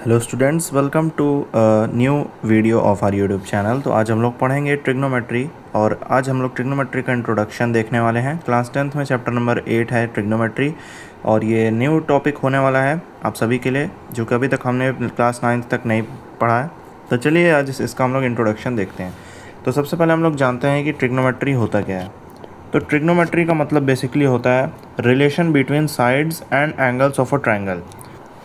Hello students, welcome to new video of our YouTube channel. तो आज हम लोग पढ़ेंगे ट्रिग्नोमेट्री और आज हम लोग ट्रिग्नोमेट्री का इंट्रोडक्शन देखने वाले हैं। क्लास 10th में चैप्टर नंबर 8 है ट्रिग्नोमेट्री और ये न्यू टॉपिक होने वाला है आप सभी के लिए, जो कि अभी तक हमने क्लास 9th तक नहीं पढ़ा है। तो चलिए आज इसका हम लोग इंट्रोडक्शन देखते हैं। तो सबसे पहले हम लोग जानते हैं कि ट्रिग्नोमेट्री होता क्या है। तो ट्रिग्नोमेट्री का मतलब बेसिकली होता है relation between sides and angles of a triangle.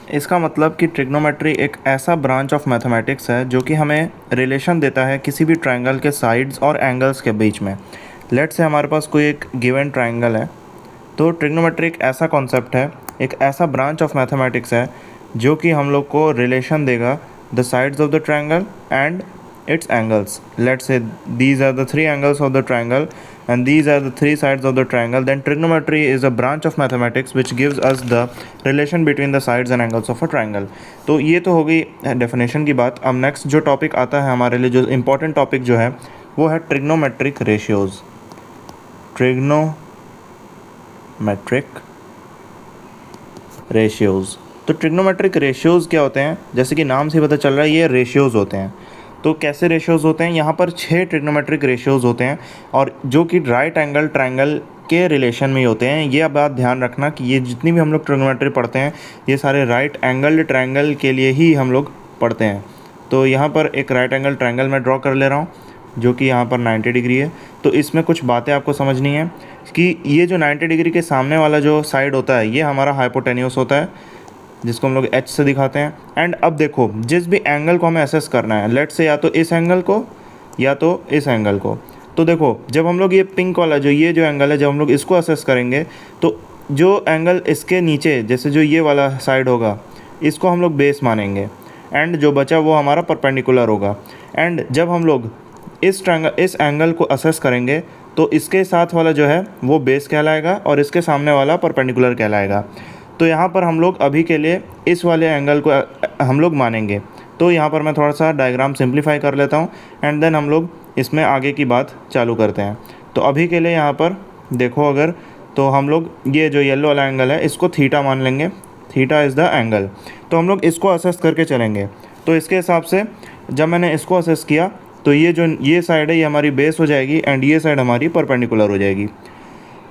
इसका मतलब कि ट्रिग्नोमेट्री एक ऐसा ब्रांच ऑफ मैथमेटिक्स है जो कि हमें रिलेशन देता है किसी भी ट्रायंगल के साइड्स और एंगल्स के बीच में। लेट्स से हमारे पास कोई एक गिवन ट्रायंगल है, तो ट्रिग्नोमेट्री एक ऐसा कॉन्सेप्ट है, एक ऐसा ब्रांच ऑफ मैथमेटिक्स है जो कि हम लोग को रिलेशन देगा the sides of the triangle and its angles. Let's say these are the three angles of the triangle and these are the three sides of the triangle. Then trigonometry is a branch of mathematics which gives us the relation between the sides and angles of a triangle. तो ये तो हो गई definition की बात। अब next जो topic आता है हमारे लिए, जो इम्पोर्टेंट टॉपिक जो है वो है ट्रिग्नोमेट्रिक रेशियोज। Trigonometric ratios. तो ट्रिग्नोमेट्रिक रेशियोज क्या होते हैं? जैसे कि नाम से पता चल रहा है ये रेशियोज होते हैं। तो कैसे रेशियोज होते हैं? यहाँ पर 6 ट्रिग्नोमेट्रिक रेशियोज होते हैं और जो कि राइट एंगल ट्रायंगल के रिलेशन में ही होते हैं। ये बात ध्यान रखना कि ये जितनी भी हम लोग ट्रिग्नोमेट्री पढ़ते हैं ये सारे राइट एंगल ट्रायंगल के लिए ही हम लोग पढ़ते हैं। तो यहाँ पर एक राइट एंगल ट्रायंगल मैं ड्रॉ कर ले रहा हूँ जो कि यहाँ पर 90 डिग्री है। तो इसमें कुछ बातें आपको समझनी है कि ये जो 90 डिग्री के सामने वाला जो साइड होता है ये हमारा हाइपोटेन्यूस होता है, जिसको हम लोग एच से दिखाते हैं। एंड अब देखो, जिस भी एंगल को हमें एसेस करना है, लेट से या तो इस एंगल को या तो इस एंगल को। तो देखो, जब हम लोग ये पिंक वाला जो एंगल है, जब हम लोग इसको एसेस करेंगे तो जो एंगल इसके नीचे, जैसे जो ये वाला साइड होगा, इसको हम लोग बेस मानेंगे एंड जो बचा वो हमारा परपेंडिकुलर होगा। एंड जब हम लोग इस एंगल को असेस करेंगे तो इसके साथ वाला जो है वो बेस कहलाएगा और इसके सामने वाला परपेंडिकुलर कहलाएगा। तो यहाँ पर हम लोग अभी के लिए इस वाले एंगल को हम लोग मानेंगे। तो यहाँ पर मैं थोड़ा सा डायग्राम सिंप्लीफाई कर लेता हूँ एंड देन हम लोग इसमें आगे की बात चालू करते हैं। तो अभी के लिए यहाँ पर देखो, अगर तो हम लोग ये जो येलो वाला एंगल है इसको थीटा मान लेंगे। Theta is the angle. तो हम लोग इसको असेस करके चलेंगे। तो इसके हिसाब से जब मैंने इसको असेस किया तो ये साइड है ये हमारी बेस हो जाएगी एंड ये साइड हमारी परपेंडिकुलर हो जाएगी।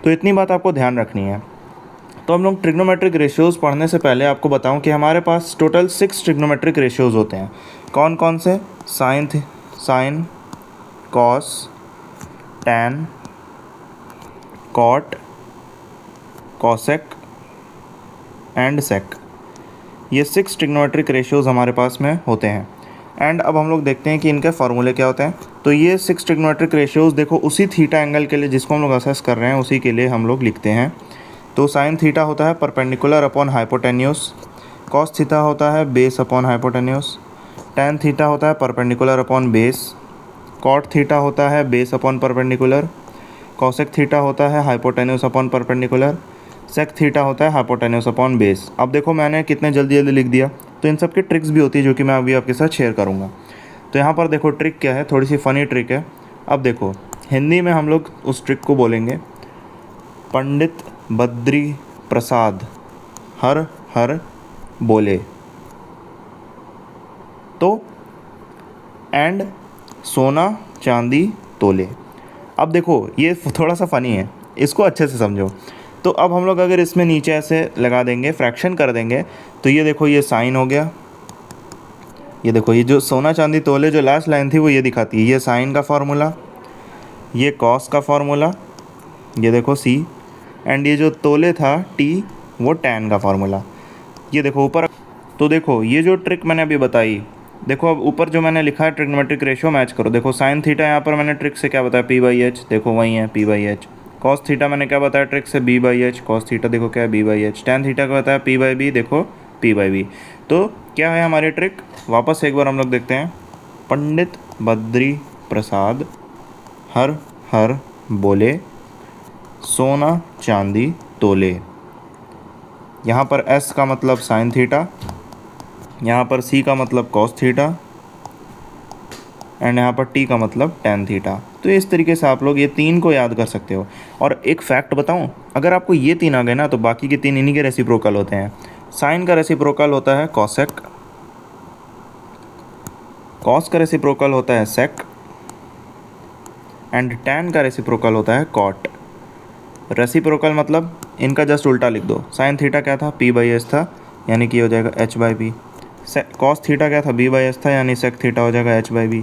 तो इतनी बात आपको ध्यान रखनी है। तो हम लोग ट्रिग्नोमेट्रिक रेशियोज़ पढ़ने से पहले आपको बताऊं कि हमारे पास टोटल 6 ट्रिग्नोमेट्रिक रेशियोज़ होते हैं। कौन कौन से? Sine, cos, tan, cot, cosec and sec. ये 6 ट्रिग्नोमेट्रिक रेशियोज़ हमारे पास में होते हैं। एंड अब हम लोग देखते हैं कि इनके फार्मूले क्या होते हैं। तो ये 6 ट्रिग्नोमेट्रिक रेशियोज़ देखो, उसी थीटा एंगल के लिए जिसको हम लोग असेस कर रहे हैं उसी के लिए हम लोग लिखते हैं। तो साइन थीटा होता है perpendicular upon hypotenuse, cos theta होता है base upon hypotenuse, tan theta होता है perpendicular upon base, cot theta होता है base upon perpendicular, cosec theta होता है hypotenuse upon perpendicular, sec theta होता है हाइपोटेन्यूस अपॉन बेस। अब देखो मैंने कितने जल्दी लिख दिया। तो इन सब की ट्रिक्स भी होती है जो कि मैं अभी आपके साथ शेयर करूँगा। तो यहाँ पर देखो ट्रिक क्या है, थोड़ी सी फ़नी ट्रिक है। अब देखो हिंदी में हम लोग उस ट्रिक को बोलेंगे, पंडित बद्री प्रसाद हर हर बोले। तो एंड सोना चांदी तोले। अब देखो ये थोड़ा सा फ़नी है, इसको अच्छे से समझो। तो अब हम लोग अगर इसमें नीचे ऐसे लगा देंगे, फ्रैक्शन कर देंगे, तो ये देखो ये साइन हो गया। ये देखो ये जो सोना चांदी तोले जो लास्ट लाइन थी वो ये दिखाती है, ये साइन का फार्मूला, ये कॉस का फार्मूला, ये देखो सी, एंड ये जो तोले था टी, वो टैन का फार्मूला। ये देखो ऊपर। तो देखो ये जो ट्रिक मैंने अभी बताई, देखो अब ऊपर जो मैंने लिखा है ट्रिग्नोमेट्रिक रेशियो मैच करो। देखो साइन थीटा यहाँ पर मैंने ट्रिक से क्या बताया, p/h, देखो वही है p/h। कॉस थीटा मैंने क्या बताया ट्रिक से, b/h, कॉस थीटा देखो क्या है b/h। टैन थीटा का बताया p/b, देखो p/b। तो क्या है हमारी ट्रिक, वापस एक बार हम लोग देखते हैं। पंडित बद्री प्रसाद हर हर बोले, सोना चांदी तोले। यहाँ पर S का मतलब साइन थीटा, यहाँ पर C का मतलब कॉस थीटा एंड यहाँ पर T का मतलब टैन थीटा। तो इस तरीके से आप लोग ये 3 को याद कर सकते हो। और एक फैक्ट बताऊँ, अगर आपको ये 3 आ गए ना तो बाकी के 3 इन्हीं के रेसिप्रोकल होते हैं। साइन का रेसिप्रोकल होता है कॉसेक, कॉस का रेसिप्रोकल होता है सेक एंड टैन का रेसिप्रोकल होता है कॉट। रेसिप्रोकल मतलब इनका जस्ट उल्टा लिख दो। साइन थीटा क्या था, पी बाई एस था, यानी कि हो जाएगा h by P. Cos theta क्या था, बी बाई एस था, यानी सेक थीटा हो जाएगा h by b.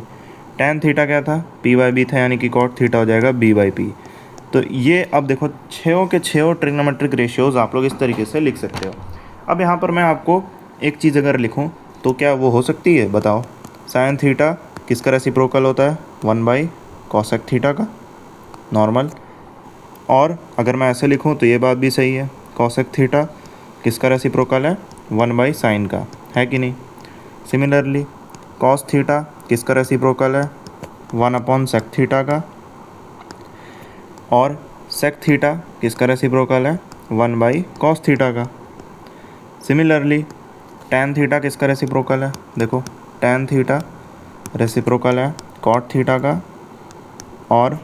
Tan theta क्या था, पी बाई बी था, यानी कि कॉट थीटा हो जाएगा बी बाई पी। तो ये अब देखो छः के छः ट्रिग्नोमेट्रिक रेशियोज़ आप लोग इस तरीके से लिख सकते हो। अब यहाँ पर मैं आपको एक चीज़ अगर लिखूँ तो क्या वो हो सकती है, बताओ। साइन थीटा किसका रेसिप्रोकल होता है, 1 कॉसेक थीटा का नॉर्मल। और अगर मैं ऐसे लिखूं तो ये बात भी सही है, कॉसेक थीटा किसका रेसिप्रोकल है, 1/साइन का, है कि नहीं। सिमिलरली कॉस थीटा किसका रेसिप्रोकल है, 1/सेक थीटा का। और सेक थीटा किसका रेसिप्रोकल है, 1/कॉस थीटा का। सिमिलरली टैन थीटा किसका रेसिप्रोकल है, देखो टैन थीटा रेसिप्रोकल है कॉट थीटा का। और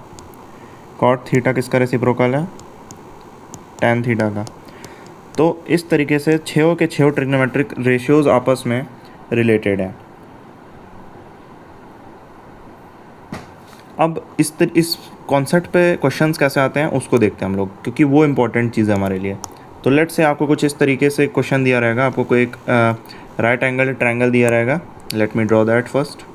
कॉट थीटा किसका रेसिप्रोकल है, टैन थीटा का। तो इस तरीके से छः के छः ट्रिग्नोमेट्रिक रेशियोज़ आपस में रिलेटेड हैं। अब इस कॉन्सेप्ट पे क्वेश्चंस कैसे आते हैं उसको देखते हैं हम लोग, क्योंकि वो इम्पोर्टेंट चीज़ है हमारे लिए। तो लेट्स से आपको कुछ इस तरीके से क्वेश्चन दिया रहेगा, आपको कोई एक राइट एंगल ट्रायंगल दिया रहेगा। Let me draw that first.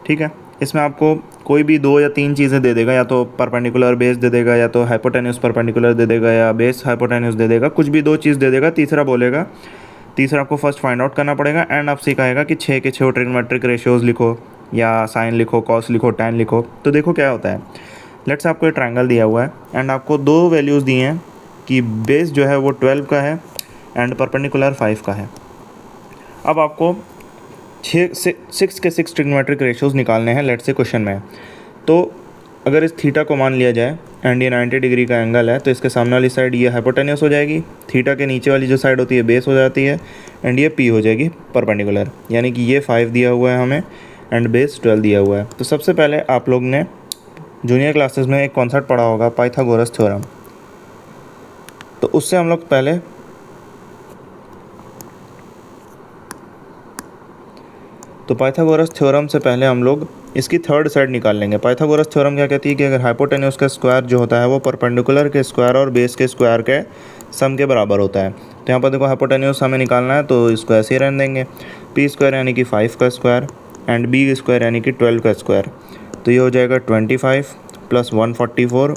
ठीक है, इसमें आपको कोई भी 2 या 3 चीज़ें दे देगा, या तो परपेंडिकुलर बेस दे देगा, या तो हाइपोटेन्यूस परपेंडिकुलर दे देगा, या बेस हाइपोटेन्यूस दे देगा, कुछ भी 2 चीज़ दे देगा। तीसरा आपको फर्स्ट फाइंड आउट करना पड़ेगा एंड आपसे कहेगा कि 6 के 6 ट्रिग्नोमेट्रिक रेशियोज़ लिखो, या साइन लिखो, कॉस लिखो, टैन लिखो। तो देखो क्या होता है, लेट्स से आपको एक ट्रायंगल दिया हुआ है एंड आपको 2 वैल्यूज़ दी हैं कि बेस जो है वो 12 का है एंड परपेंडिकुलर 5 का है। अब आपको 6 के 6 ट्रिग्नोमेट्रिक रेशियोज़ निकालने हैं लेट्स से क्वेश्चन में। तो अगर इस थीटा को मान लिया जाए एंड ये 90 डिग्री का एंगल है, तो इसके सामने वाली साइड ये हाइपोटेन्यूस हो जाएगी, थीटा के नीचे वाली जो साइड होती है बेस हो जाती है, एंड ये पी हो जाएगी परपेंडिकुलर, यानी कि ये 5 दिया हुआ है हमें एंड बेस 12 दिया हुआ है। तो सबसे पहले आप लोग ने जूनियर क्लासेस में एक कॉन्सेप्ट पढ़ा होगा, पाइथागोरस थ्योरम। तो उससे हम लोग पहले पाइथागोरस थ्योरम से पहले हम लोग इसकी थर्ड साइड निकाल लेंगे। पाइथागोरस थ्योरम क्या कहती है कि अगर हाइपोटेन्यूस का स्क्वायर जो होता है वो परपेंडिकुलर के स्क्वायर और बेस के स्क्वायर के सम के बराबर होता है। तो यहाँ पर देखो हाइपोटेन्यूस हमें निकालना है, तो इसको ऐसे ही रहने देंगे, पी स्क्वायर यानी कि 5 का स्क्वायर एंड बी स्क्वायर यानी कि 12 का स्क्वायर। तो ये हो जाएगा 25 + 144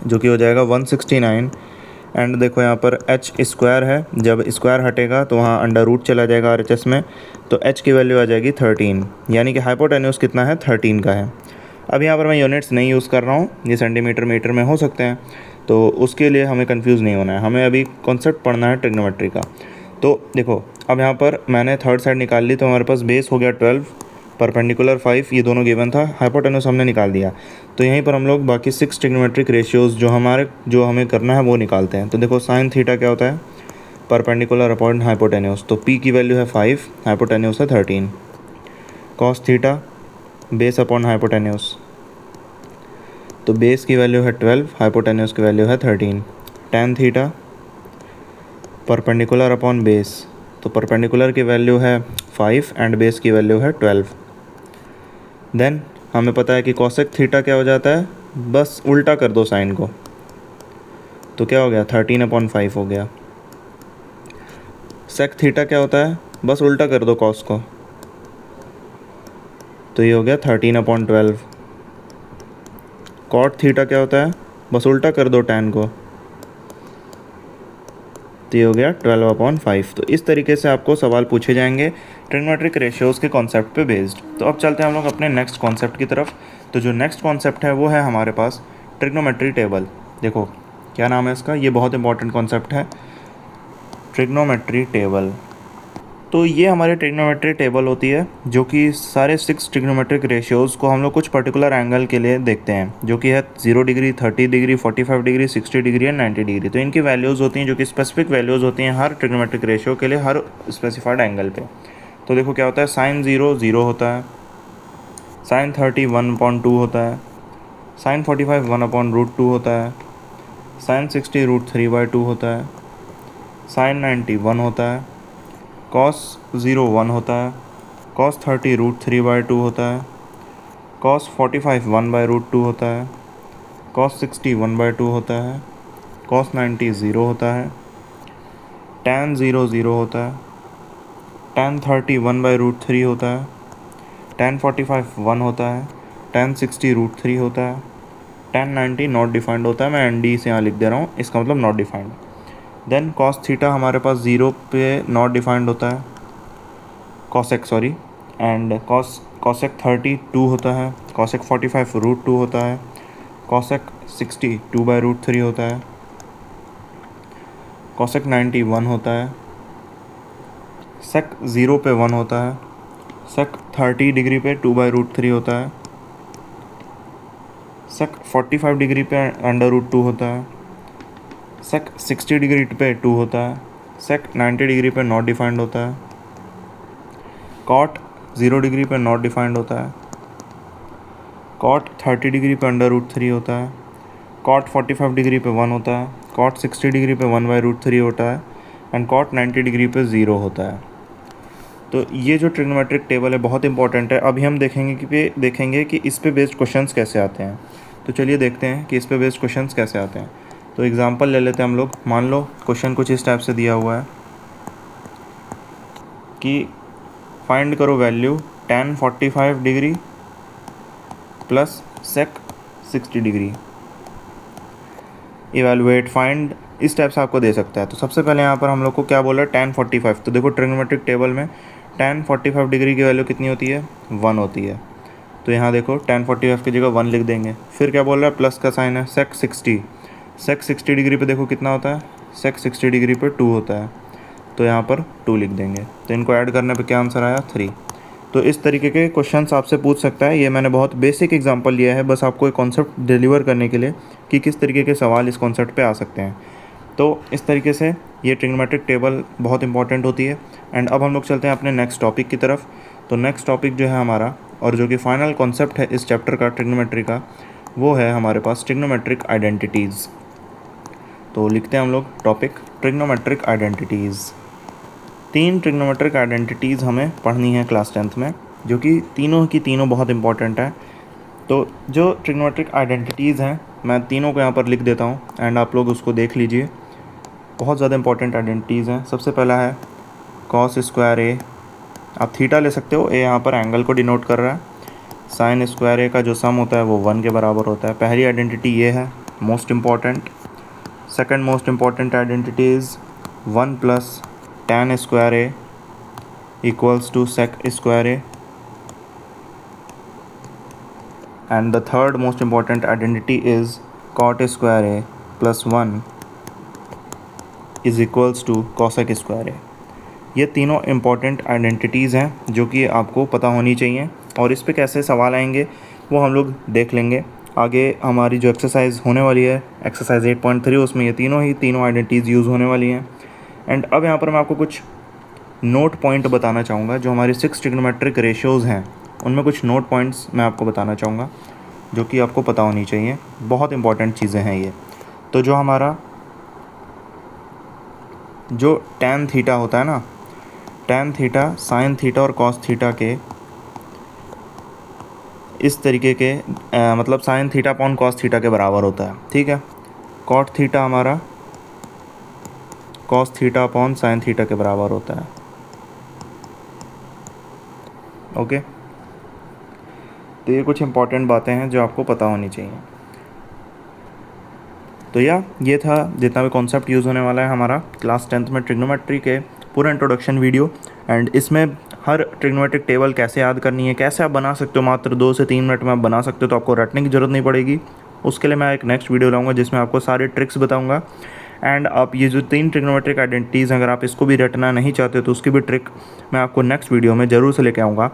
जो कि हो जाएगा 169। एंड देखो यहाँ पर एच स्क्वायर है, जब स्क्वायर हटेगा तो वहाँ अंडर रूट चला जाएगा RHS में, तो एच की वैल्यू आ जाएगी 13, यानी कि हाइपोटेन्यूस कितना है, 13 का है। अब यहाँ पर मैं यूनिट्स नहीं यूज़ कर रहा हूँ, ये सेंटीमीटर मीटर में हो सकते हैं, तो उसके लिए हमें कंफ्यूज नहीं होना है, हमें अभी कॉन्सेप्ट पढ़ना है ट्रिग्नोमेट्री का। तो देखो अब यहाँ पर मैंने थर्ड साइड निकाल ली, तो हमारे पास बेस हो गया 12, परपेंडिकुलर 5, ये दोनों गिवन था, हाइपोटेन्यूस हमने निकाल दिया। तो यहीं पर हम लोग बाकी 6 ट्रिग्नोमेट्रिक रेशियोज़ जो हमें करना है वो निकालते हैं। तो देखो साइन थीटा क्या होता है, परपेंडिकुलर अपॉन हाइपोटेन्यूस, तो पी की वैल्यू है 5, हाइपोटेन्यूस है 13। Cos theta base upon hypotenuse, तो बेस की वैल्यू है 12, हाइपोटेन्यूस की वैल्यू है 13। Tan theta perpendicular upon base, तो परपेंडिकुलर की वैल्यू है 5 एंड बेस की वैल्यू है 12। देन हमें पता है कि कॉसेक थीटा क्या हो जाता है, बस उल्टा कर दो साइन को, तो क्या हो गया 13/5 हो गया। सेक थीटा क्या होता है, बस उल्टा कर दो कॉस को, तो ये हो गया 13/12। कॉट थीटा क्या होता है, बस उल्टा कर दो टैन को, तो ये हो गया 12/5। तो इस तरीके से आपको सवाल पूछे जाएंगे ट्रिग्नोमेट्रिक रेशियोज़ के कॉन्सेप्ट पे बेस्ड। तो अब चलते हैं हम लोग अपने नेक्स्ट कॉन्सेप्ट की तरफ। तो जो नेक्स्ट कॉन्सेप्ट है वो है हमारे पास ट्रिग्नोमेट्री टेबल। देखो क्या नाम है इसका, ये बहुत इंपॉर्टेंट कॉन्सेप्ट है, ट्रिग्नोमेट्री टेबल। तो ये हमारी ट्रिग्नोमेट्री टेबल होती है जो कि सारे 6 ट्रिग्नोमेट्रिक रेशियोज़ को हम लोग कुछ पर्टिकुलर एंगल के लिए देखते हैं, जो कि है 0 degree, 30 degree, 45 degree, 60 degree and 90 degree. तो इनकी वैल्यूज़ होती हैं जो कि स्पेसिफिक वैल्यूज़ होती हैं हर ट्रिग्नोमेट्रिक रेशियो के लिए, हर स्पेसिफाइड एंगल पे। तो देखो क्या होता है, साइन 0 0 होता है, साइन 30 1/2 होता है, साइन 45 1/√2 होता है, साइन 60 √3/2 होता है, साइन 90 1 होता है, cos 0 1 होता है, cos 30 √3/2 होता है, cos 45 1/√2 होता है, cos 60 1/2 होता है, cos 90 0 होता है, tan 0 0 होता है, tan 30 1/√3 होता है, tan 45 1 होता है, tan 60 √3 होता है, tan 90 नॉट डिफाइंड होता है। मैं एन डी से यहाँ लिख दे रहा हूँ, इसका मतलब not defined. Then cos theta हमारे पास 0 पे नॉट डिफाइंड होता है, cosec सॉरी, एंड cosec 30 2 होता है, cosec 45 √2 होता है, cosec 60 2/√3 होता है, cosec 90 1 होता है, sec 0 पे 1 होता है, sec 30 डिग्री पे 2/√3 होता है, sec 45 डिग्री पे √2 होता है, sec 60 डिग्री पे 2 होता है, sec 90 डिग्री पे नॉट डिफाइंड होता है, cot 0 डिग्री पे नॉट डिफाइंड होता है, cot 30 डिग्री पे √3 होता है, cot 45 डिग्री पे 1 होता है, cot 60 डिग्री पे 1/√3 होता है, एंड cot 90 डिग्री पे 0 होता है। तो ये जो ट्रिग्नोमेट्रिक टेबल है बहुत इंपॉर्टेंट है। अभी हम देखेंगे कि इस पे बेस्ड क्वेश्चंस कैसे आते हैं। तो चलिए देखते हैं कि इस पे बेस्ड क्वेश्चंस कैसे आते हैं। तो एग्जांपल ले लेते हैं हम लोग। मान लो क्वेश्चन कुछ इस टाइप से दिया हुआ है कि फाइंड करो value tan 45 degree plus sec 60 degree, evaluate find, इस टाइप से आपको दे सकता है। तो सबसे पहले यहाँ पर हम लोग को क्या बोला है, tan 45। तो देखो ट्रिग्नोमेट्रिक टेबल में tan 45 डिग्री की वैल्यू कितनी होती है, 1 होती है। तो यहाँ देखो tan 45 की जगह 1 लिख देंगे। फिर क्या बोल रहा है, प्लस का साइन है, sec 60 डिग्री पे देखो कितना होता है, sec 60 डिग्री पे 2 होता है। तो यहाँ पर 2 लिख देंगे। तो इनको ऐड करने पे क्या आंसर आया, 3। तो इस तरीके के क्वेश्चंस आपसे पूछ सकता है। ये मैंने बहुत बेसिक एग्जांपल लिया है बस आपको एक कॉन्सेप्ट डिलीवर करने के लिए कि किस तरीके के सवाल इस कॉन्सेप्ट पे आ सकते हैं। तो इस तरीके से ये ट्रिग्नोमेट्रिक टेबल बहुत इंपॉर्टेंट होती है। एंड अब हम लोग चलते हैं अपने नेक्स्ट टॉपिक की तरफ। तो नेक्स्ट टॉपिक जो है हमारा, और जो कि फाइनल कॉन्सेप्ट है इस चैप्टर का ट्रिग्नोमेट्री का, वो है हमारे पास ट्रिग्नोमेट्रिक आइडेंटिटीज़। तो लिखते हैं हम लोग topic, trigonometric identities. 3 trigonometric identities हमें पढ़नी है क्लास 10th में, जो कि तीनों की तीनों बहुत इंपॉर्टेंट है। तो जो ट्रिग्नोमेट्रिक आइडेंटिटीज़ हैं मैं तीनों को यहाँ पर लिख देता हूँ एंड आप लोग उसको देख लीजिए। बहुत ज़्यादा इंपॉर्टेंट आइडेंटिटीज़ हैं। सबसे पहला है cos स्क्वायर ए, आप थीटा ले सकते हो, ए यहाँ पर एंगल को डिनोट कर रहा है। साइन स्क्वायर ए का जो सम होता है वो 1 के बराबर होता है। पहली आइडेंटिटी ये है, most important. Second most important identity is 1 plus tan square A equals to sec square A, and the third most important identity is cot square A plus 1 is equals to cosec square A. ये तीनों important identities हैं जो कि आपको पता होनी चाहिए, और इस पे कैसे सवाल आएंगे वो हम लोग देख लेंगे आगे। हमारी जो एक्सरसाइज होने वाली है एक्सरसाइज 8.3, उसमें ये तीनों आइडेंटिटीज़ यूज़ होने वाली हैं। एंड अब यहाँ पर मैं आपको कुछ नोट पॉइंट बताना चाहूँगा। जो हमारी 6 ट्रिग्नोमेट्रिक रेशियोज़ हैं उनमें कुछ नोट पॉइंट्स मैं आपको बताना चाहूँगा जो कि आपको पता होनी चाहिए। बहुत इंपॉर्टेंट चीज़ें हैं ये। तो जो हमारा जो tan थीटा होता है ना, tan थीटा sin थीटा और cos थीटा के इस तरीके के मतलब sin theta upon cos theta के बराबर होता है, ठीक है। cot थीटा हमारा cos theta upon sin theta के बराबर होता है, ओके। तो ये कुछ इंपॉर्टेंट बातें हैं जो आपको पता होनी चाहिए। तो ये था जितना भी कॉन्सेप्ट यूज़ होने वाला है हमारा क्लास 10th में ट्रिग्नोमेट्री के पूरा इंट्रोडक्शन वीडियो। एंड इसमें हर ट्रिग्नोमेट्रिक टेबल कैसे याद करनी है, कैसे आप बना सकते हो, मात्र 2 से 3 मिनट में आप बना सकते हो। तो आपको रटने की ज़रूरत नहीं पड़ेगी। उसके लिए मैं एक नेक्स्ट वीडियो लाऊंगा जिसमें आपको सारे ट्रिक्स बताऊंगा। एंड आप ये जो 3 ट्रिग्नोमेट्रिक आइडेंटिटीज़, अगर आप इसको भी रटना नहीं चाहते तो उसकी भी ट्रिक मैं आपको नेक्स्ट वीडियो में ज़रूर से लेके आऊँगा।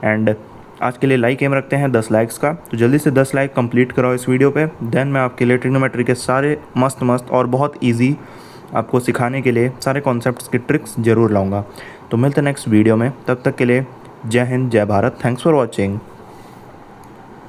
एंड आज के लिए लाइक एम रखते हैं 10 लाइक्स का, तो जल्दी से 10 लाइक कंप्लीट कराओ इस वीडियो पे। देन मैं आपके लिए ट्रिग्नोमेट्री के सारे मस्त और बहुत ईजी आपको सिखाने के लिए सारे कॉन्सेप्ट्स के ट्रिक्स ज़रूर लाऊंगा। तो मिलते हैं नेक्स्ट वीडियो में, तब तक के लिए जय हिंद, जय भारत। Thanks for watching.